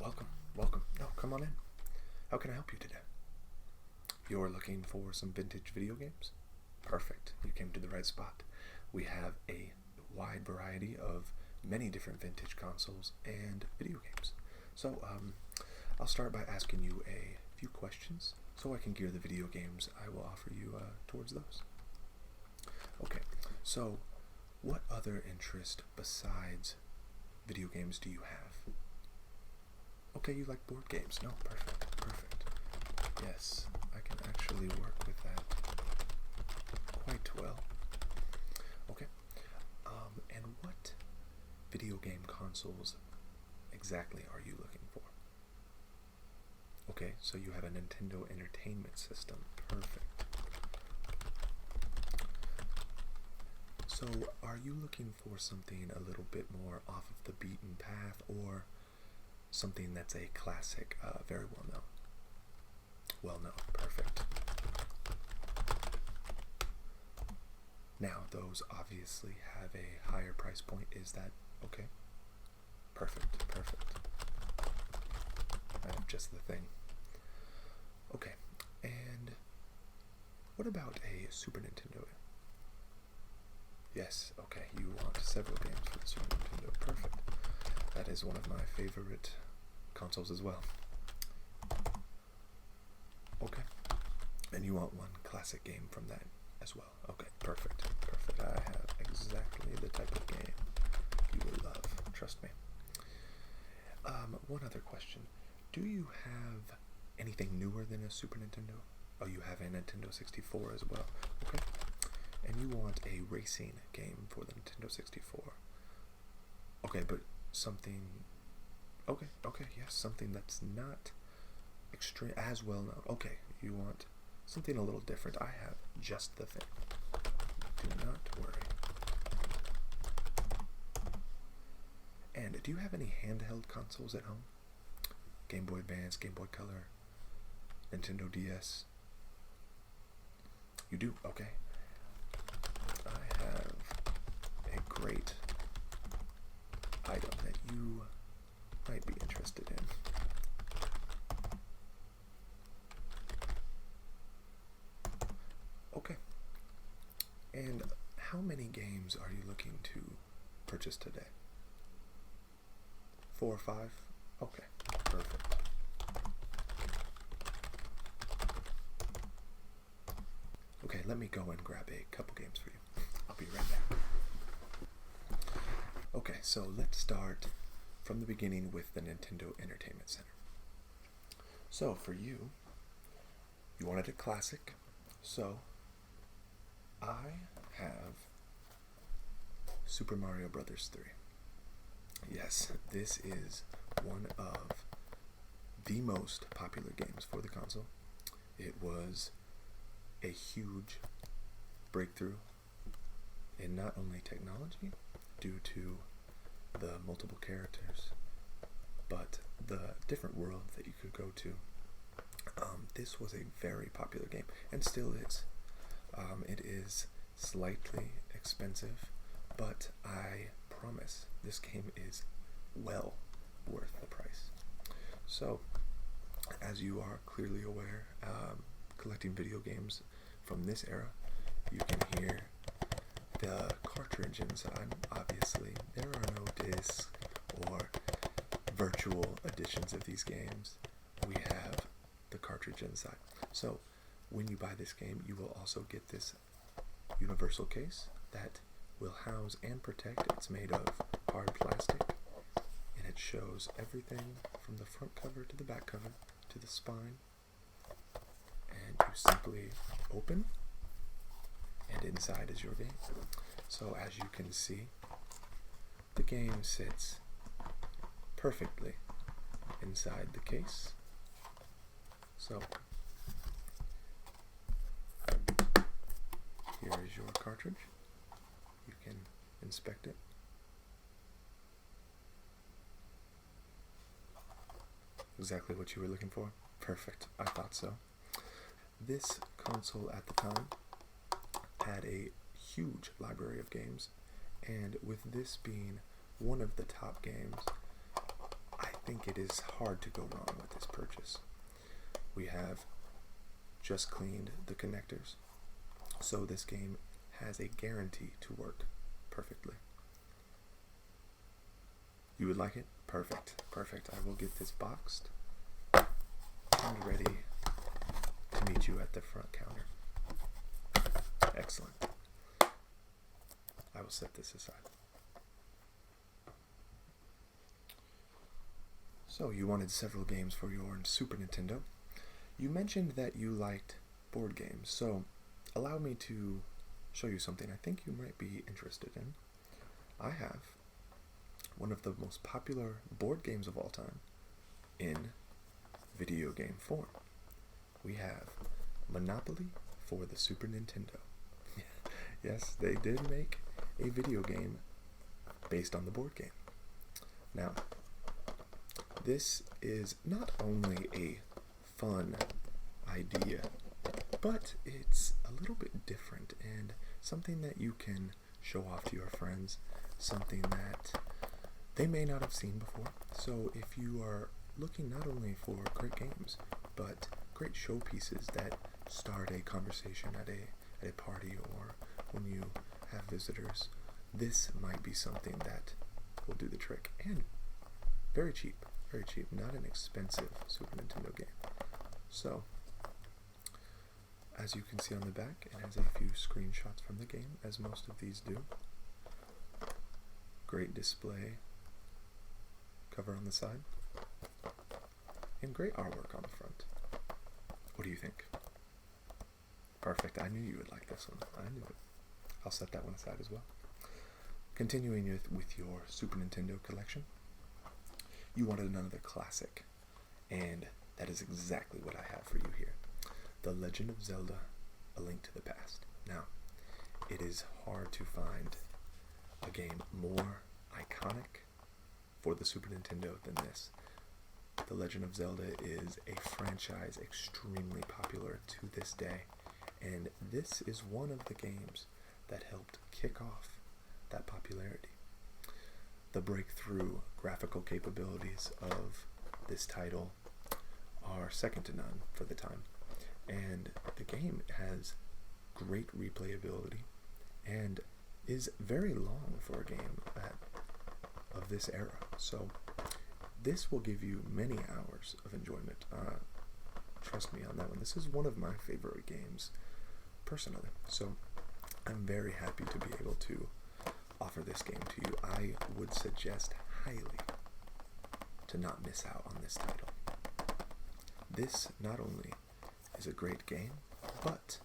Welcome, welcome. No, come on in. How can I help you today? You're looking for some vintage video games? Perfect. You came to the right spot. We have a wide variety of many different vintage consoles and video games. So, I'll start by asking you a few questions so I can gear the video games I will offer you towards those. Okay, so what other interest besides video games do you have? Okay, you like board games. No, perfect, perfect. Yes, I can actually work with that quite well. Okay, and what video game consoles exactly are you looking for? Okay, so you have a Nintendo Entertainment System. Perfect. So, are you looking for something a little bit more off of the beaten path, or something that's a classic, very well known? Well known, perfect. Now, those obviously have a higher price point. Is that okay? Perfect, perfect. I have just the thing. Okay, and what about a Super Nintendo? Yes, okay, you want several games for the Super Nintendo. Perfect. That is one of my favorite consoles as well. Okay, and you want one classic game from that as well. Okay, perfect, perfect. I have exactly the type of game you will love, trust me. One other question. Do you have anything newer than a Super Nintendo? Oh, you have a Nintendo 64 as well. Okay. And you want a racing game for the Nintendo 64. Okay, but something... Okay, yes, something that's not extreme as well known. Okay, you want something a little different. I have just the thing. Do not worry. And do you have any handheld consoles at home? Game Boy Advance, Game Boy Color, Nintendo DS? You do? Okay. I have a great item that you might be interested in. Okay. And how many games are you looking to purchase today? 4 or 5? Okay, perfect. Okay, let me go and grab a couple games for you. I'll be right back. Okay, so let's start from the beginning with the Nintendo Entertainment Center. So for you, you wanted a classic, so I have Super Mario Bros. 3. Yes, this is one of the most popular games for the console. It was a huge breakthrough in not only technology due to the multiple characters, but the different worlds that you could go to. This was a very popular game, and still is. It is slightly expensive, but I promise this game is well worth the price. So, as you are clearly aware, collecting video games from this era, you can hear the cartridge inside. Obviously, there are no discs or virtual editions of these games. We have the cartridge inside. So, when you buy this game, you will also get this universal case that will house and protect. It's made of hard plastic, and it shows everything from the front cover to the back cover to the spine. And you simply open, and inside is your game. So as you can see, the game sits perfectly inside the case. So here is your cartridge. You can inspect it. Exactly what you were looking for? Perfect. I thought so. This console at the time had a huge library of games, and with this being one of the top games, I think it is hard to go wrong with this purchase. We have just cleaned the connectors, so this game has a guarantee to work perfectly. You would like it? Perfect, perfect. I will get this boxed and ready to meet you at the front counter. Excellent. I will set this aside. So you wanted several games for your Super Nintendo. You mentioned that you liked board games, so allow me to show you something I think you might be interested in. I have one of the most popular board games of all time in video game form. We have Monopoly for the Super Nintendo. Yes, they did make a video game based on the board game. Now, this is not only a fun idea, but it's a little bit different and something that you can show off to your friends, something that they may not have seen before. So if you are looking not only for great games, but great showpieces that start a conversation at a party or when you have visitors, this might be something that will do the trick. And very cheap, not an expensive Super Nintendo game. So, as you can see on the back, it has a few screenshots from the game, as most of these do. Great display cover on the side, and great artwork on the front. What do you think? Perfect. I knew you would like this one. I knew it. I'll set that one aside as well. Continuing with your Super Nintendo collection, you wanted another classic, and that is exactly what I have for you here. The Legend of Zelda, A Link to the Past. Now, it is hard to find a game more iconic for the Super Nintendo than this. The Legend of Zelda is a franchise extremely popular to this day, and this is one of the games that helped kick off that popularity. The breakthrough graphical capabilities of this title are second to none for the time, and the game has great replayability and is very long for a game of this era. So this will give you many hours of enjoyment. Trust me on that one. This is one of my favorite games personally, so I'm very happy to be able to offer this game to you. I would suggest highly to not miss out on this title. This not only is a great game, but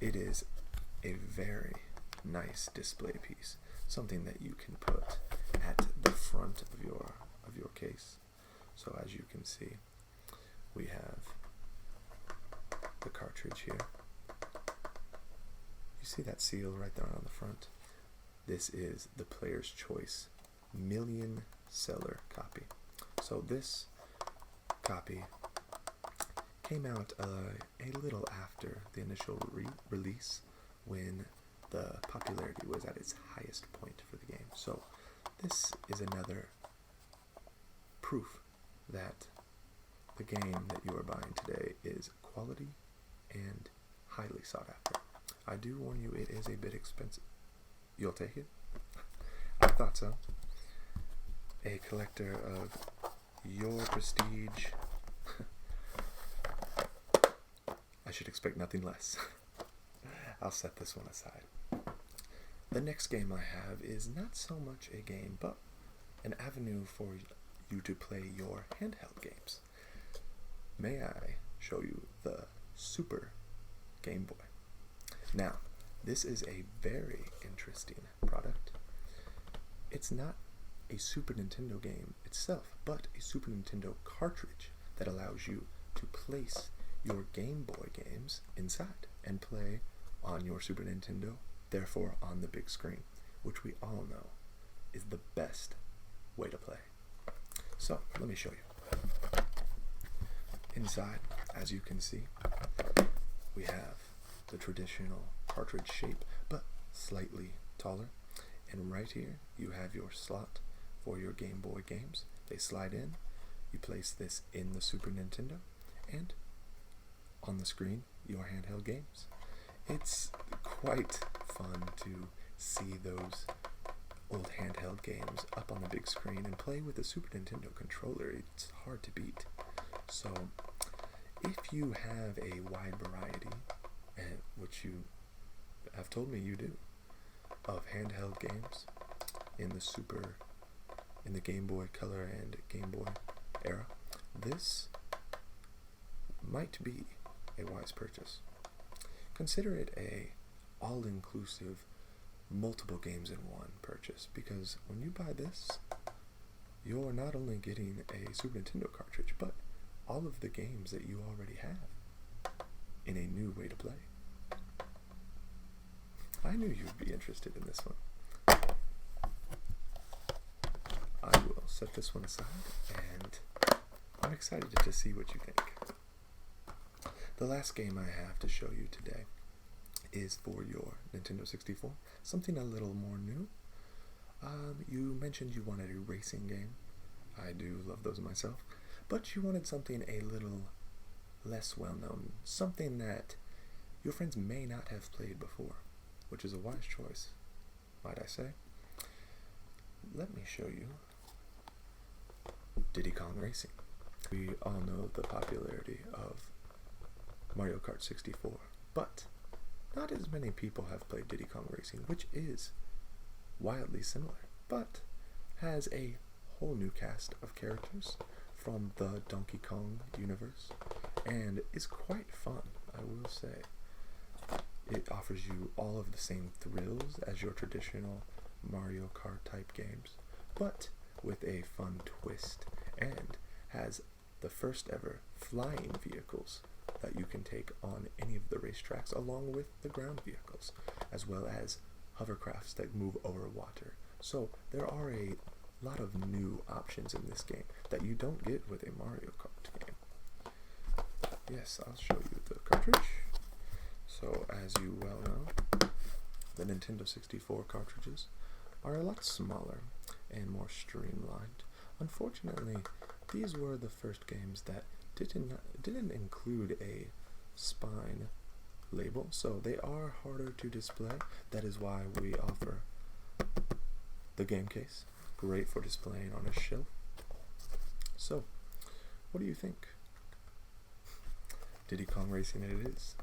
it is a very nice display piece, something that you can put at the front of your case. So as you can see, we have the cartridge here. You see that seal right there on the front? This is the Player's Choice million seller copy. So this copy came out a little after the initial release, when the popularity was at its highest point for the game. So this is another proof that the game that you are buying today is quality and highly sought after. I do warn you, it is a bit expensive. You'll take it? I thought so. A collector of your prestige. I should expect nothing less. I'll set this one aside. The next game I have is not so much a game, but an avenue for you to play your handheld games. May I show you the Super Game Boy? Now, this is a very interesting product. It's not a Super Nintendo game itself, but a Super Nintendo cartridge that allows you to place your Game Boy games inside and play on your Super Nintendo, therefore on the big screen, which we all know is the best way to play. So, let me show you. Inside, as you can see, we have the traditional cartridge shape, but slightly taller. And right here, you have your slot for your Game Boy games. They slide in, you place this in the Super Nintendo, and on the screen, your handheld games. It's quite fun to see those old handheld games up on the big screen and play with a Super Nintendo controller. It's hard to beat. So, if you have a wide variety, which you have told me you do, of handheld games in the Game Boy Color and Game Boy era, this might be a wise purchase. Consider it a all-inclusive, multiple games in one purchase, because when you buy this, you're not only getting a Super Nintendo cartridge, but all of the games that you already have in a new way to play. I knew you'd be interested in this one. I will set this one aside, and I'm excited to see what you think. The last game I have to show you today is for your Nintendo 64, something a little more new. You mentioned you wanted a racing game. I do love those myself, but you wanted something a little less well known, something that your friends may not have played before, which is a wise choice, might I say. Let me show you Diddy Kong Racing. We all know the popularity of Mario Kart 64, but not as many people have played Diddy Kong Racing, which is wildly similar, but has a whole new cast of characters from the Donkey Kong universe, and is quite fun, I will say. It offers you all of the same thrills as your traditional Mario Kart type games, but with a fun twist, and has the first ever flying vehicles that you can take on any of the racetracks, along with the ground vehicles, as well as hovercrafts that move over water. So there are a lot of new options in this game that you don't get with a Mario Kart game. Yes, I'll show you the cartridge. So as you well know, the Nintendo 64 cartridges are a lot smaller and more streamlined. Unfortunately, these were the first games that didn't include a spine label, so they are harder to display. That is why we offer the game case, great for displaying on a shelf. So, what do you think? Diddy Kong Racing it is.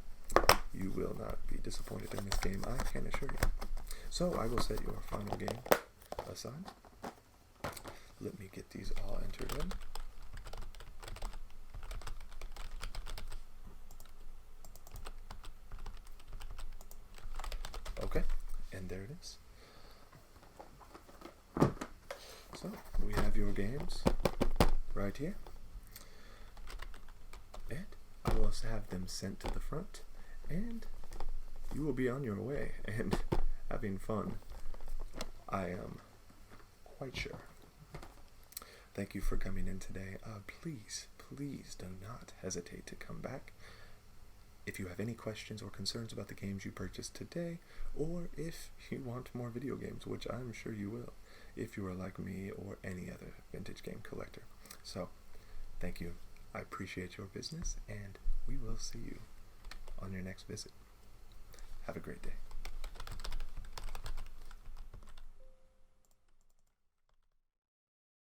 You will not be disappointed in this game, I can assure you. So, I will set your final game aside. Let me get these all entered in. Okay, and there it is. So, we have your games right here. And I will have them sent to the front, and you will be on your way and having fun, I am quite sure. Thank you for coming in today. Please do not hesitate to come back. If you have any questions or concerns about the games you purchased today, or if you want more video games, which I'm sure you will, if you are like me or any other vintage game collector. So, thank you. I appreciate your business, and we will see you on your next visit. Have a great day.